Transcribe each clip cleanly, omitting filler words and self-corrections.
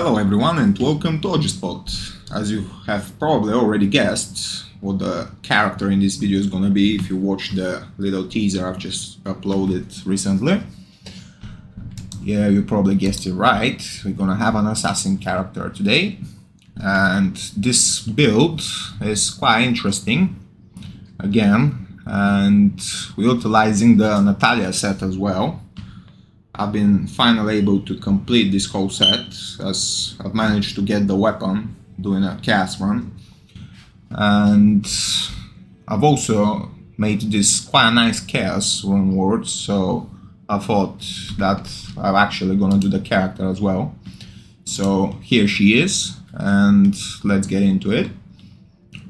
Hello everyone and welcome to OGSpot. As you have probably already guessed what the character in this video is gonna be if you watch the little teaser I've just uploaded recently. Yeah, you probably guessed it right. We're gonna have an assassin character today. And this build is quite interesting again, and we're utilizing the Natalya set as well. I've been finally able to complete this whole set as I've managed to get the weapon doing a cast run, and I've also made this quite a nice chaos run ward, so I thought that I'm actually gonna do the character as well. So here she is, and let's get into it.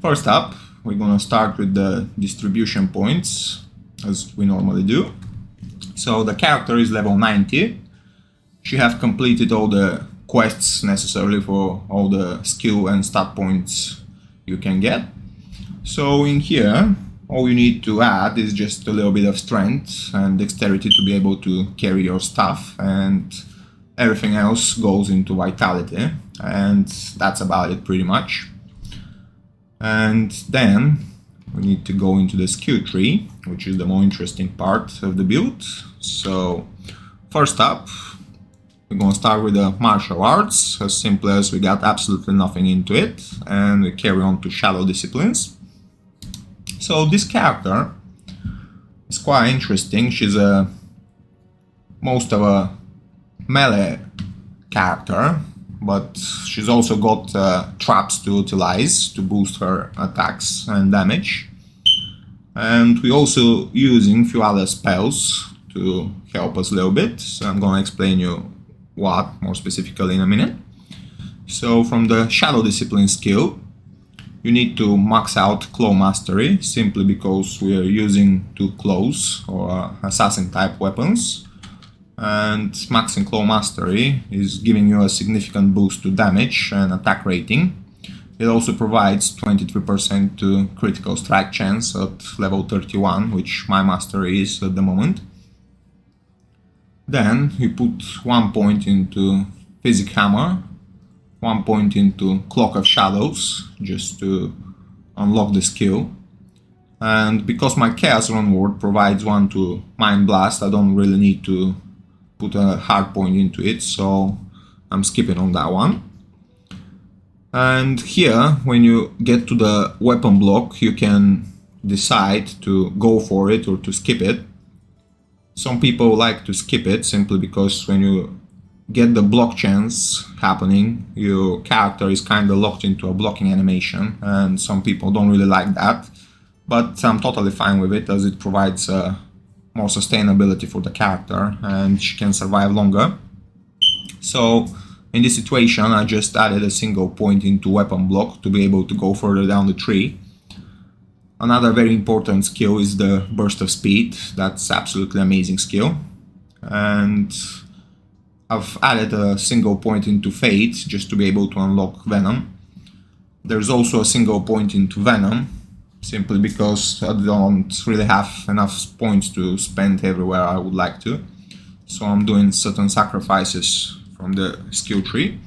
First up, we're gonna start with the distribution points as we normally do. So the character is level 90. She has completed all the quests necessary for all the skill and stat points you can get. So in here, all you need to add is just a little bit of strength and dexterity to be able to carry your stuff, and everything else goes into vitality, and that's about it pretty much. And then we need to go into the skill tree, which is the more interesting part of the build. So first up, we're going to start with the martial arts, as simple as we got absolutely nothing into it, and we carry on to shadow disciplines. So this character is quite interesting. She's most of a melee character, but she's also got traps to utilize to boost her attacks and damage. And we're also using a few other spells to help us a little bit, so I'm gonna explain you what more specifically in a minute. So from the Shadow Discipline skill, you need to max out Claw Mastery, simply because we are using two claws or assassin type weapons. And maxing Claw Mastery is giving you a significant boost to damage and attack rating. It also provides 23% to critical strike chance at level 31, which my mastery is at the moment. Then you put 1 point into Physic Hammer, 1 point into Cloak of Shadows, just to unlock the skill. And because my Chaos Rune Ward provides 1 to Mind Blast, I don't really need to put a hard point into it, so I'm skipping on that one. And here, when you get to the weapon block, you can decide to go for it or to skip it. Some people like to skip it simply because when you get the block chance happening, your character is kind of locked into a blocking animation, and some people don't really like that. But I'm totally fine with it, as it provides more sustainability for the character and she can survive longer. So in this situation, I just added a single point into weapon block to be able to go further down the tree. Another very important skill is the Burst of Speed. That's absolutely amazing skill. And I've added a single point into Fate just to be able to unlock Venom. There's also a single point into Venom, simply because I don't really have enough points to spend everywhere I would like to. So I'm doing certain sacrifices from the skill tree.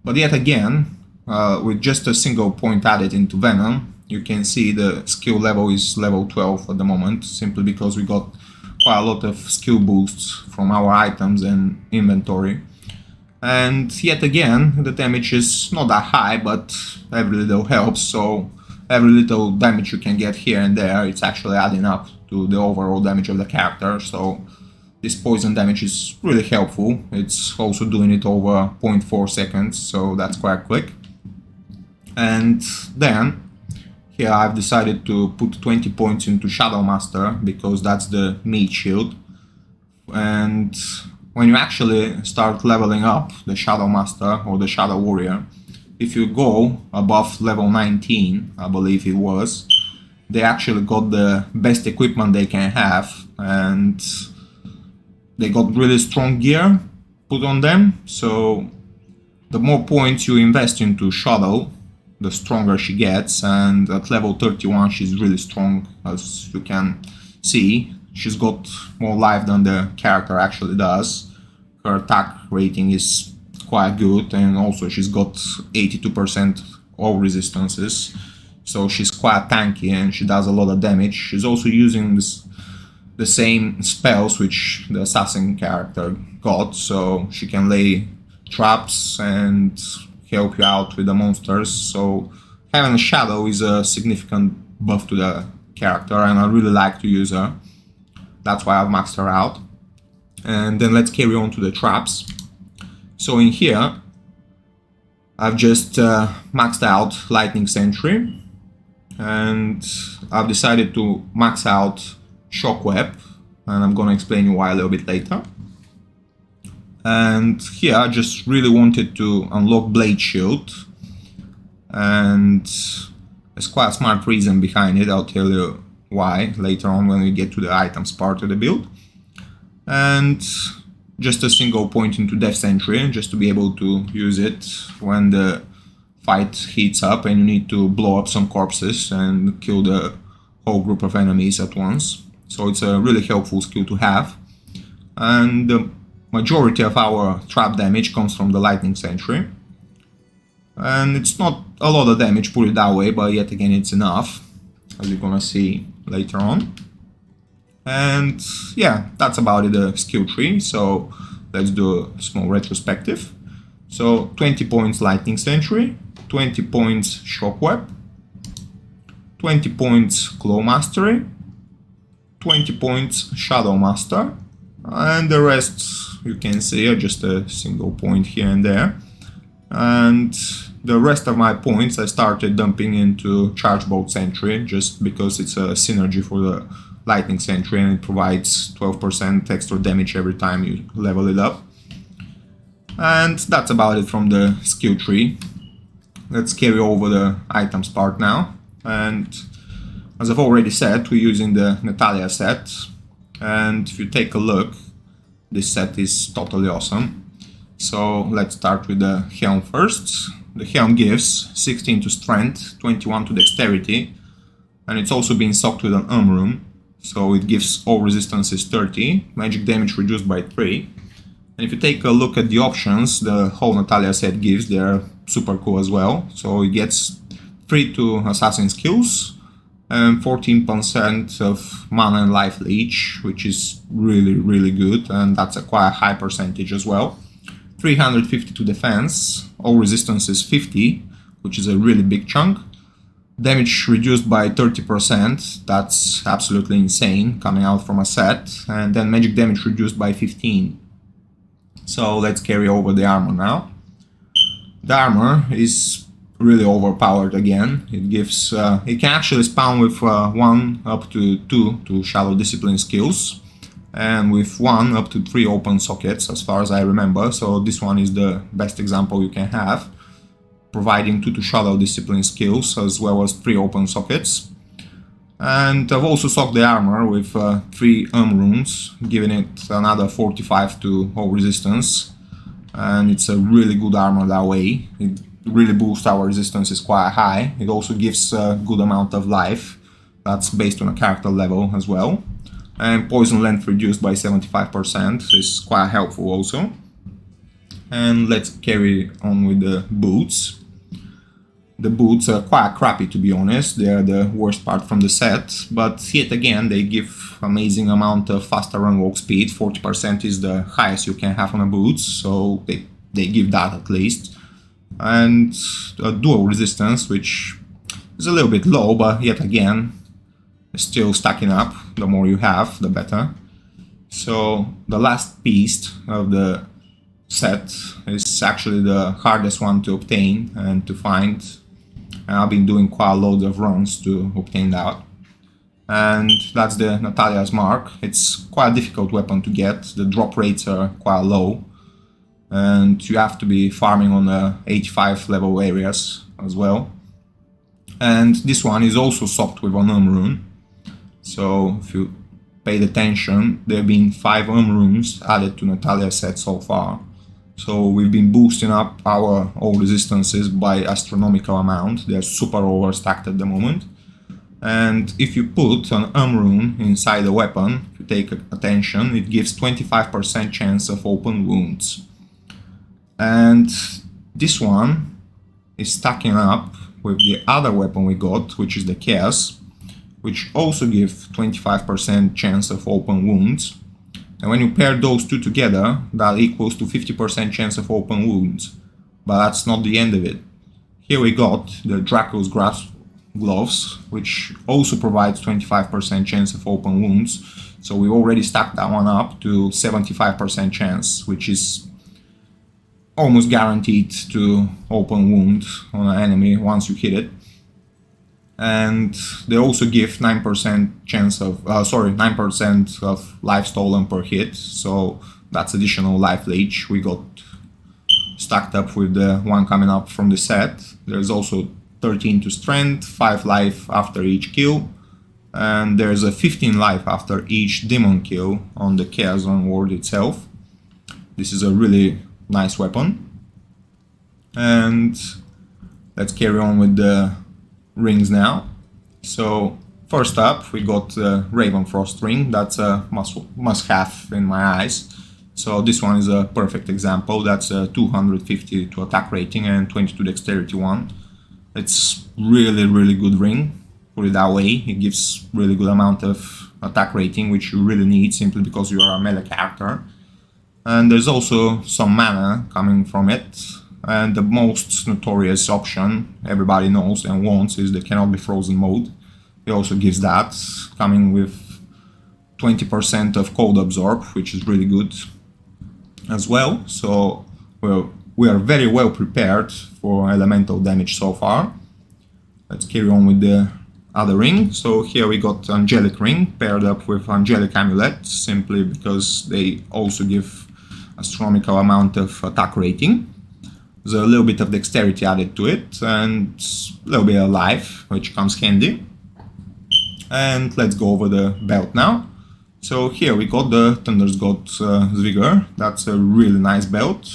But yet again, with just a single point added into Venom, you can see the skill level is level 12 at the moment, simply because we got quite a lot of skill boosts from our items and inventory. And yet again, the damage is not that high, but every little helps, so every little damage you can get here and there, it's actually adding up to the overall damage of the character. So this poison damage is really helpful. It's also doing it over 0.4 seconds, so that's quite quick. And then here I've decided to put 20 points into Shadow Master, because that's the meat shield. And when you actually start leveling up the Shadow Master or the Shadow Warrior, if you go above level 19, I believe it was, they actually got the best equipment they can have, and they got really strong gear put on them. So the more points you invest into Shadow, the stronger she gets, and at level 31 she's really strong, as you can see. She's got more life than the character actually does. Her attack rating is quite good, and also she's got 82% all resistances, so she's quite tanky and she does a lot of damage. She's also using the same spells which the assassin character got, so she can lay traps and help you out with the monsters. So having a shadow is a significant buff to the character, and I really like to use her. That's why I've maxed her out. And then let's carry on to the traps. So in here I've just maxed out Lightning Sentry, and I've decided to max out Shockwave, and I'm gonna explain you why a little bit later. And here I just really wanted to unlock Blade Shield, and there's quite a smart reason behind it. I'll tell you why later on when we get to the items part of the build. And just a single point into Death Sentry, just to be able to use it when the fight heats up and you need to blow up some corpses and kill the whole group of enemies at once. So it's a really helpful skill to have. And the majority of our trap damage comes from the Lightning Sentry. And it's not a lot of damage, put it that way, but yet again it's enough, as you're gonna see later on. And yeah, that's about it, the skill tree. So let's do a small retrospective. So 20 points Lightning Sentry, 20 points Shockwave, 20 points Claw Mastery, 20 points Shadow Master, and the rest you can see are just a single point here and there. And the rest of my points I started dumping into Charge Bolt Sentry, just because it's a synergy for the Lightning Sentry and it provides 12% extra damage every time you level it up. And that's about it from the skill tree. Let's carry over the items part now. And as I've already said, we're using the Natalya set. And if you take a look, this set is totally awesome. So let's start with the helm first. The helm gives 16 to strength, 21 to dexterity, and it's also being socked with an rune. So it gives all resistances 30, magic damage reduced by 3. And if you take a look at the options the whole Natalya set gives, they're super cool as well. So it gets 3 to assassin skills and 14% of mana and life leech, which is really good, and that's a quite high percentage as well. 350 to defense, all resistances 50, which is a really big chunk. Damage reduced by 30%, that's absolutely insane coming out from a set. And then magic damage reduced by 15. So let's carry over the armor now. The armor is really overpowered again. It gives, it can actually spawn with 1 up to 2 to Shadow Discipline skills, and with 1 up to 3 open sockets as far as I remember. So this one is the best example you can have, providing 2 to Shadow Discipline skills as well as 3 open sockets. And I've also socked the armor with 3 runes, giving it another 45 to all resistance, and it's a really good armor that way. It really boosts our resistance, is quite high. It also gives a good amount of life, that's based on a character level as well. And poison length reduced by 75% is quite helpful also. And let's carry on with the boots. The boots are quite crappy, to be honest. They are the worst part from the set, but yet again they give amazing amount of faster run walk speed. 40% is the highest you can have on a boots, so they give that at least. And a dual resistance, which is a little bit low, but yet again still stacking up. The more you have, the better. So the last piece of the set is actually the hardest one to obtain and to find, and I've been doing quite a load of runs to obtain that. And that's the Natalya's Mark. It's quite a difficult weapon to get. The drop rates are quite low, and you have to be farming on the 85 level areas as well. And this one is also socked with an rune. So if you paid attention, there have been 5 runes added to Natalya's set so far. So we've been boosting up our all resistances by astronomical amount. They're super overstacked at the moment. And if you put an rune inside the weapon, if you take attention, it gives 25% chance of open wounds. And this one is stacking up with the other weapon we got, which is the Chaos, which also gives 25% chance of open wounds. And when you pair those two together, that equals to 50% chance of open wounds. But that's not the end of it. Here we got the Draco's Grasp gloves, which also provides 25% chance of open wounds. So we already stacked that one up to 75% chance, which is almost guaranteed to open wound on an enemy once you hit it. And they also give 9% chance of 9% of life stolen per hit, so that's additional life leech we got stacked up with the one coming up from the set. There's also 13 to strength, 5 life after each kill, and there's a 15 life after each demon kill on the Chaos Zone ward itself. This is a really nice weapon. And let's carry on with the rings now. So first up we got the Ravenfrost ring. That's a must-have in my eyes. So this one is a perfect example. That's a 250 to attack rating and 22 dexterity one. It's really good ring, put it that way. It gives really good amount of attack rating, which you really need simply because you are a melee character. And there's also some mana coming from it. And the most notorious option everybody knows and wants is the cannot be frozen mode. It also gives that, coming with 20% of cold absorb, which is really good as well. So we are very well prepared for elemental damage so far. Let's carry on with the other ring. So here we got Angelic ring paired up with Angelic amulet, simply because they also give astronomical amount of attack rating. There's a little bit of dexterity added to it and a little bit of life, which comes handy. And let's go over the belt now. So here we got the Thunder's God Vigor. That's a really nice belt.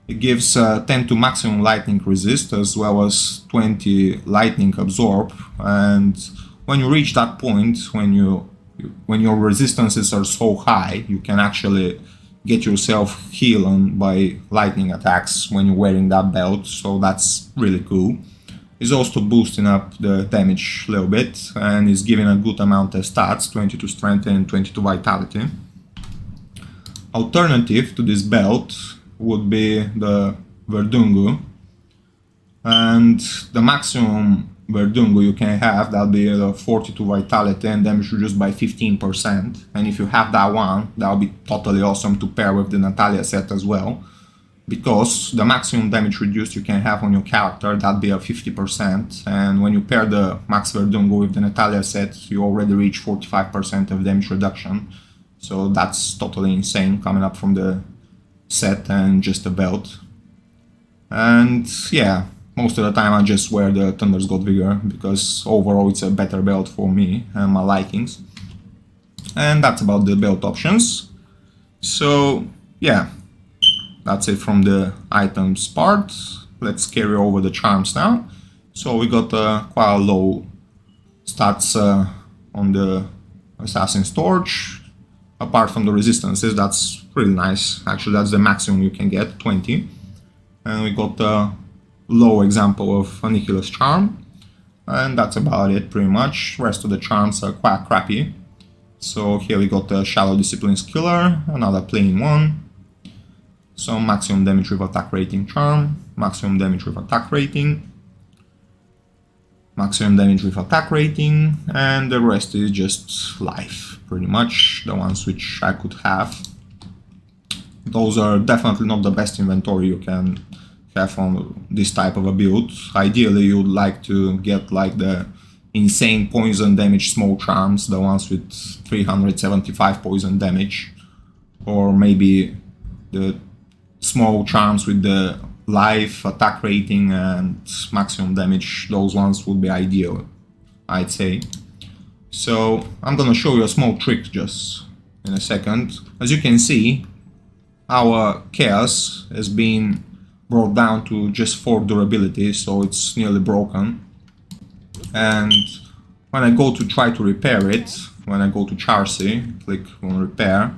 It gives 10 to maximum lightning resist as well as 20 lightning absorb. And when you reach that point, when your resistances are so high, you can actually get yourself healed by lightning attacks when you're wearing that belt, so that's really cool. It's also boosting up the damage a little bit and is giving a good amount of stats, 22 strength and 22 vitality. Alternative to this belt would be the Verdungu, and the maximum Verdungu you can have, that'll be 42 vitality and damage reduced by 15%. And if you have that one, that'll be totally awesome to pair with the Natalya set as well, because the maximum damage reduced you can have on your character, that'd be 50%. And when you pair the Max Verdungu with the Natalya set, you already reach 45% of damage reduction. So that's totally insane coming up from the set and just a belt. And yeah, most of the time I just wear the Thunder's God Vigor because overall it's a better belt for me and my likings. And that's about the belt options. So yeah, that's it from the items part. Let's carry over the charms now. So we got quite low stats on the Assassin's Torch. Apart from the resistances, that's really nice. Actually, that's the maximum you can get, 20. And we got low example of Annihila's charm, and that's about it pretty much. Rest of the charms are quite crappy. So here we got the Shallow Discipline Killer, another plain one, some maximum damage with attack rating charm, maximum damage with attack rating, maximum damage with attack rating, and the rest is just life, pretty much, the ones which I could have. Those are definitely not the best inventory you can have on this type of a build. Ideally you would like to get like the insane poison damage small charms, the ones with 375 poison damage, or maybe the small charms with the life, attack rating and maximum damage. Those ones would be ideal, I'd say. So I'm gonna show you a small trick just in a second. As you can see, our Chaos has been brought down to just 4 durability, so it's nearly broken. And when I go to try to repair it, when I go to Charcy, click on repair,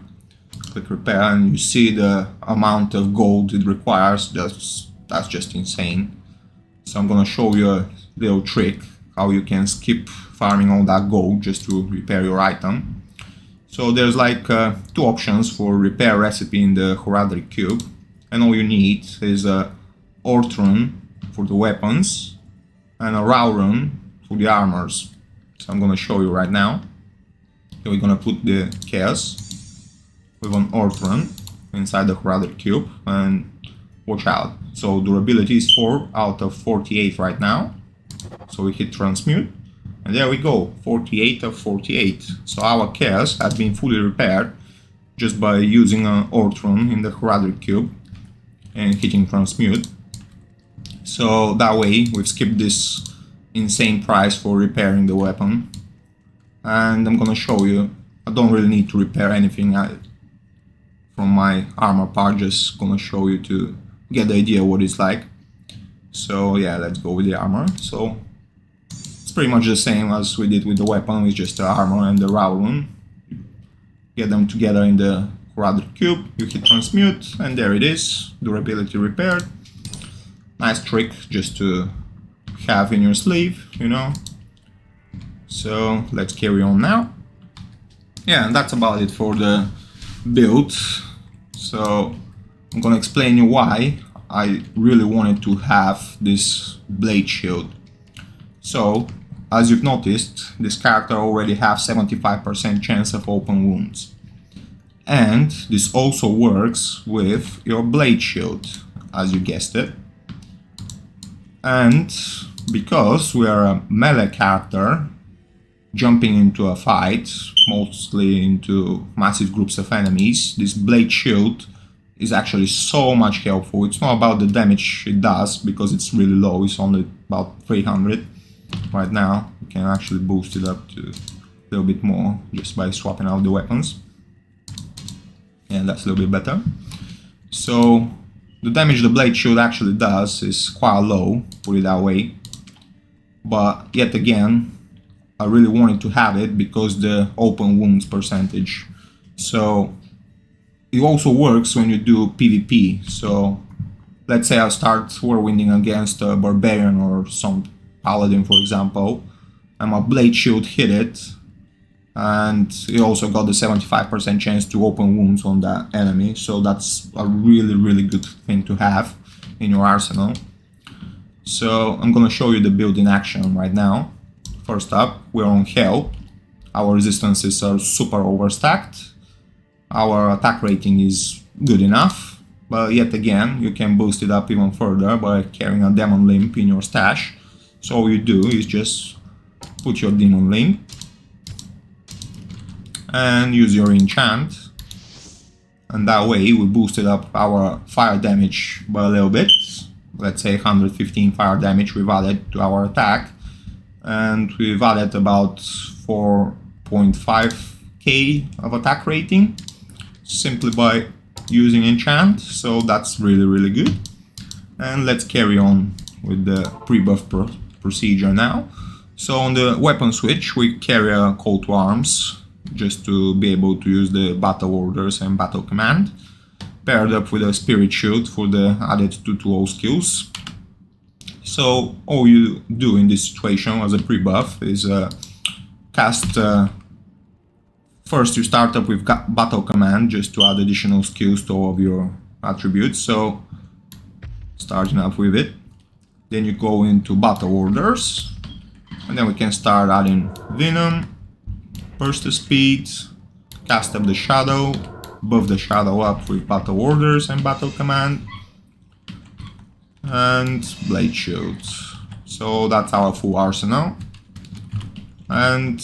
click repair, and you see the amount of gold it requires. That's just insane. So I'm gonna show you a little trick how you can skip farming all that gold just to repair your item. So there's like 2 options for repair recipe in the heraldry cube, and all you need is a Ort rune for the weapons and a Raw rune for the armors. So I'm gonna show you right now. So we're gonna put the chaos with an Ort rune inside the heraldry cube, and watch out. So durability is 4 out of 48 right now. So we hit transmute, and there we go, 48 of 48. So our chaos has been fully repaired just by using an Ort rune in the heraldry cube and hitting transmute. So that way we've skipped this insane price for repairing the weapon. And I'm gonna show you, I don't really need to repair anything from my armor part, just gonna show you to get the idea what it's like. So yeah, let's go with the armor. So it's pretty much the same as we did with the weapon, it's just the armor and the Raw rune. Get them together in the heraldry cube, you hit transmute, and there it is, durability repaired. Nice trick just to have in your sleeve, you know. So let's carry on now. Yeah, and that's about it for the build. So I'm gonna explain you why I really wanted to have this blade shield. So as you've noticed, this character already has 75% chance of open wounds, and this also works with your blade shield, as you guessed it. And because we are a melee character jumping into a fight, mostly into massive groups of enemies, this blade shield is actually so much helpful. It's not about the damage it does, because it's really low, it's only about 300 right now. You can actually boost it up to a little bit more just by swapping out the weapons. And that's a little bit better. So the damage the blade shield actually does is quite low, put it that way. But yet again, I really wanted to have it because the open wounds percentage. So it also works when you do PvP. So let's say I start whirlwinding against a barbarian or some paladin, for example, and my blade shield hit it, and it also got the 75% chance to open wounds on that enemy. So that's a really good thing to have in your arsenal. So I'm gonna show you the build in action right now. First up, we're on Hell. Our resistances are super overstacked. Our attack rating is good enough, but yet again, you can boost it up even further by carrying a Demon Limb in your stash. So all you do is just put your Demon Limb and use your enchant, and that way we boosted up our fire damage by a little bit. Let's say 115 fire damage we've added to our attack, and we've added about 4.5k of attack rating simply by using enchant. So that's really good. And let's carry on with the pre-buff procedure now. So on the weapon switch, we carry a call to arms just to be able to use the battle orders and battle command, paired up with a spirit shield for the added 220 skills. So all you do in this situation as a pre-buff is cast, first you start up with battle command just to add additional skills to all of your attributes. So starting up with it, then you go into battle orders, and then we can start adding venom, burst of speed, cast up the shadow, buff the shadow up with battle orders and battle command, and blade shields. So that's our full arsenal. And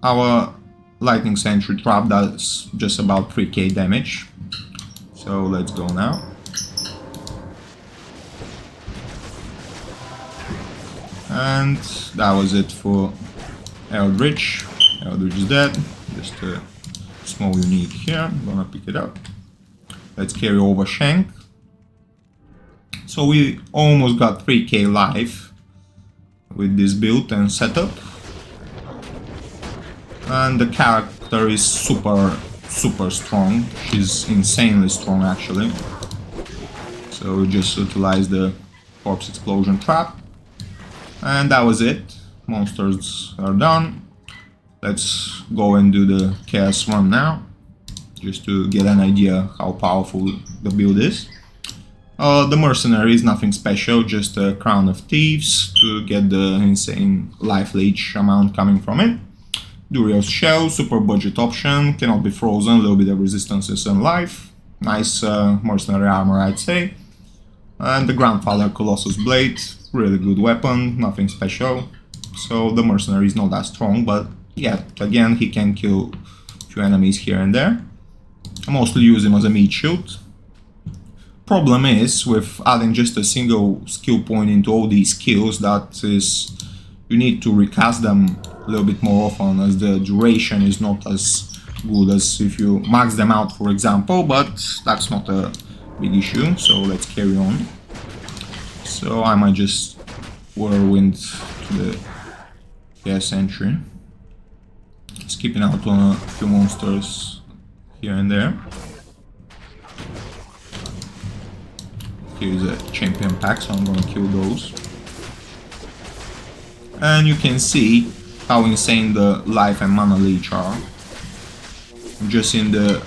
our lightning sentry trap does just about 3k damage. So let's go now. And that was it for Eldritch. Eldritch is dead. Just a small unique here. I'm gonna pick it up. Let's carry over Shank. So we almost got 3k life with this build and setup. And the character is super super strong. She's insanely strong actually. So we just utilize the corpse explosion trap. And that was it. Monsters are done. Let's go and do the chaos run now, just to get an idea how powerful the build is. The mercenary is nothing special, just a crown of thieves to get the insane life leech amount coming from it. Duriel's shell, super budget option, cannot be frozen, a little bit of resistances and life. Nice mercenary armor, I'd say. And the Grandfather Colossus Blade, really good weapon, nothing special. So the mercenary is not that strong, but yeah, again, he can kill a few enemies here and there. I mostly use him as a meat shield. Problem is, with adding just a single skill point into all these skills, that is, you need to recast them a little bit more often, as the duration is not as good as if you max them out, for example, but that's not a big issue, so let's carry on. So I might just Whirlwind to the gas entry, skipping out on a few monsters here and there. Here's a champion pack, so I'm gonna kill those. And you can see how insane the life and mana leech are. Just in the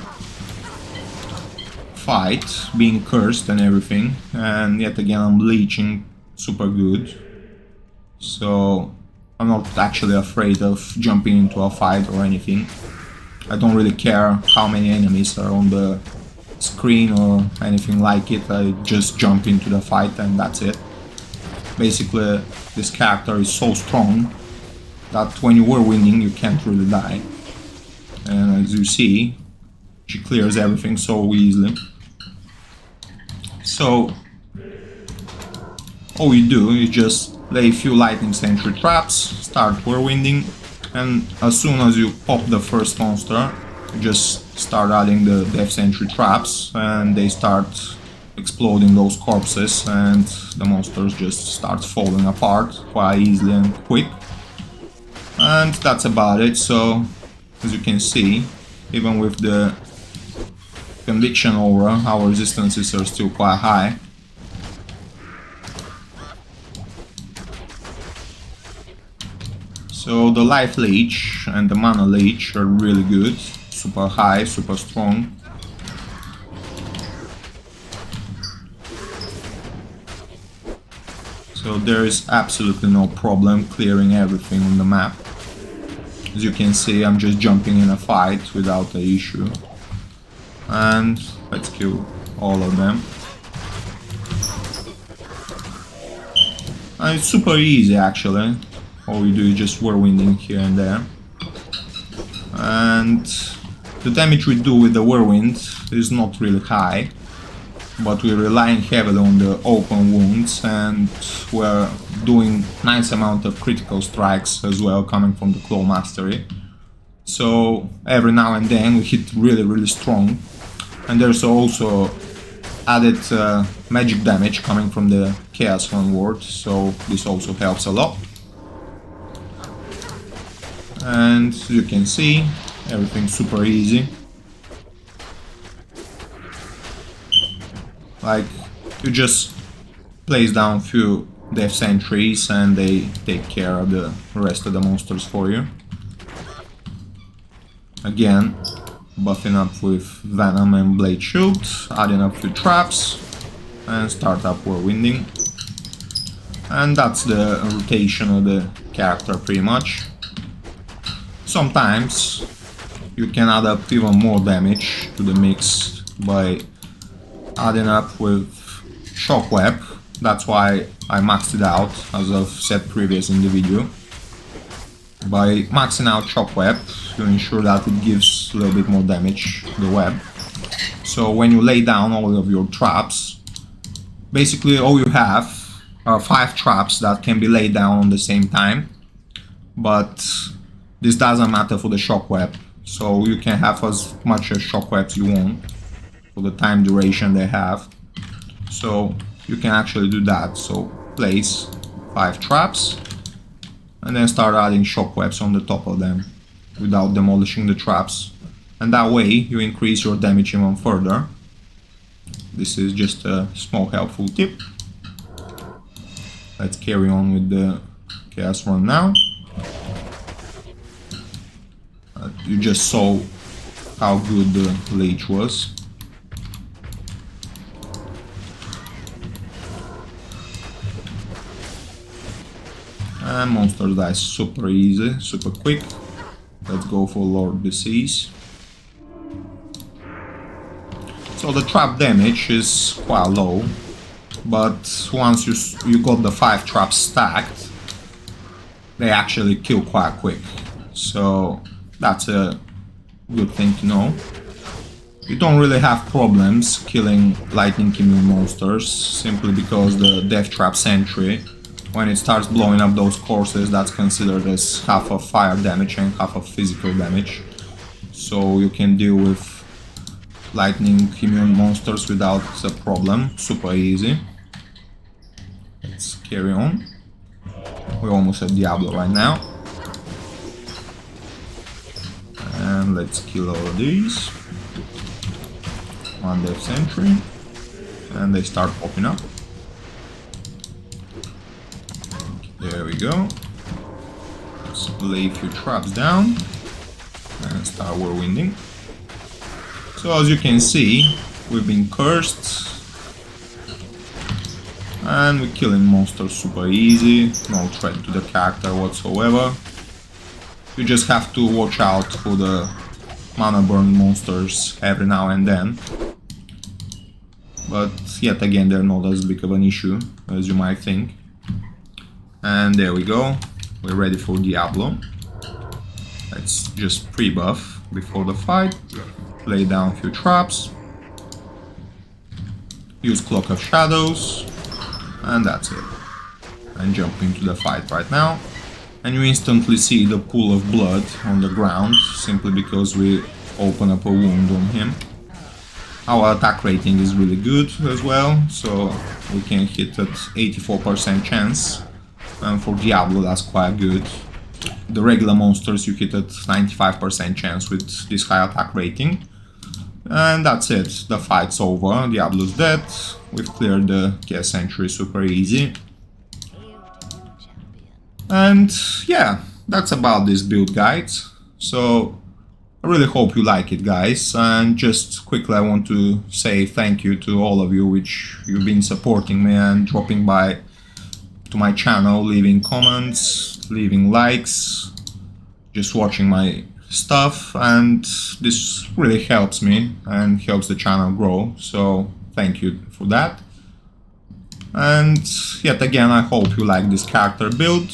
fight, being cursed and everything. And yet again, I'm leeching super good. So I'm not actually afraid of jumping into a fight or anything. I don't really care how many enemies are on the screen or anything like it. I just jump into the fight and that's it. Basically, this character is so strong that when you were winning, you can't really die. And as you see, she clears everything so easily. So all you do is just lay a few lightning sentry traps, start whirlwinding, and as soon as you pop the first monster, you just start adding the death sentry traps, and they start exploding those corpses, and the monsters just start falling apart quite easily and quick. And that's about it. So as you can see, even with the conviction aura, our resistances are still quite high. So the life leech and the mana leech are really good, super high, super strong. So there is absolutely no problem clearing everything on the map. As you can see, I'm just jumping in a fight without an issue. And let's kill all of them. And it's super easy actually. All you do is just whirlwinding here and there. And the damage we do with the whirlwind is not really high, but we're relying heavily on the open wounds, and we're doing nice amount of critical strikes as well coming from the claw mastery. So every now and then we hit really strong, and there's also added magic damage coming from the chaos run ward, so this also helps a lot. And as you can see, everything's super easy. Like, you just place down a few death sentries and they take care of the rest of the monsters for you. Again, buffing up with Venom and Blade Shield, adding up a few traps, and start up whirlwinding. And that's the rotation of the character pretty much. Sometimes you can add up even more damage to the mix by adding up with Shockwave. That's why I maxed it out, as I've said previous in the video. By maxing out Shockwave, you ensure that it gives a little bit more damage to the web. So when you lay down all of your traps, basically all you have are 5 traps that can be laid down at the same time, but this doesn't matter for the Shockwave, so you can have as much as Shockwaves you want for the time duration they have. So you can actually do that. So place 5 traps and then start adding Shockwaves on the top of them without demolishing the traps. and that way you increase your damage even further. This is just a small helpful tip. Let's carry on with the chaos run now. You just saw how good the Lich was. And monsters die super easy, super quick. Let's go for Lord Disease. So the trap damage is quite low, but once you got the 5 traps stacked, they actually kill quite quick. So that's a good thing to know. You don't really have problems killing lightning immune monsters, simply because the Death Trap Sentry, when it starts blowing up those courses, that's considered as half of fire damage and half of physical damage. So you can deal with lightning immune monsters without a problem, super easy. Let's carry on. We almost have Diablo right now. And let's kill all of these. One Death Sentry. And they start popping up. There we go. Let's lay a few traps down. And start whirlwinding. So as you can see, we've been cursed. And we're killing monsters super easy. No threat to the character whatsoever. You just have to watch out for the mana burn monsters every now and then. But yet again, they're not as big of an issue as you might think. And there we go. We're ready for Diablo. Let's just pre-buff before the fight. Lay down a few traps. Use Cloak of Shadows. And that's it. And jump into the fight right now. And you instantly see the pool of blood on the ground, simply because we open up a wound on him. Our attack rating is really good as well, so we can hit at 84% chance. And for Diablo that's quite good. The regular monsters you hit at 95% chance with this high attack rating. And that's it, the fight's over, Diablo's dead, we've cleared the Chaos Sentry super easy. And yeah, that's about this build, guys. So I really hope you like it, guys. And just quickly I want to say thank you to all of you which you've been supporting me and dropping by to my channel, leaving comments, leaving likes, just watching my stuff, and this really helps me and helps the channel grow, so thank you for that. And yet again, I hope you like this character build.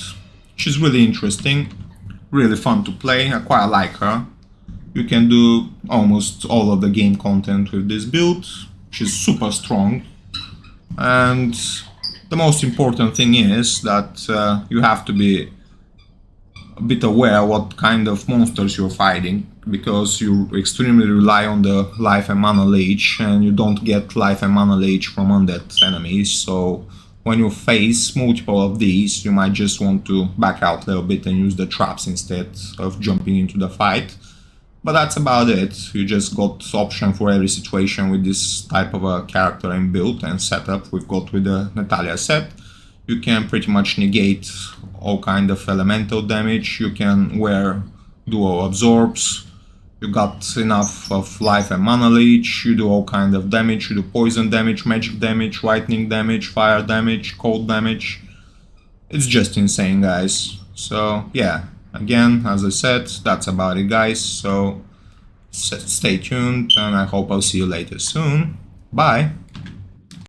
She's really interesting, really fun to play, I quite like her. You can do almost all of the game content with this build. She's super strong, and the most important thing is that you have to be a bit aware what kind of monsters you're fighting, because you extremely rely on the life and mana leech, and you don't get life and mana leech from undead enemies, so when you face multiple of these you might just want to back out a little bit and use the traps instead of jumping into the fight. But that's about it, you just got option for every situation with this type of a character and build and setup we've got with the Natalya set. You can pretty much negate all kind of elemental damage, you can wear dual absorbs, you got enough of life and mana leech, you do all kind of damage, you do poison damage, magic damage, lightning damage, fire damage, cold damage. It's just insane, guys. So yeah, again, as I said, that's about it, guys. So stay tuned and I hope I'll see you later soon. Bye!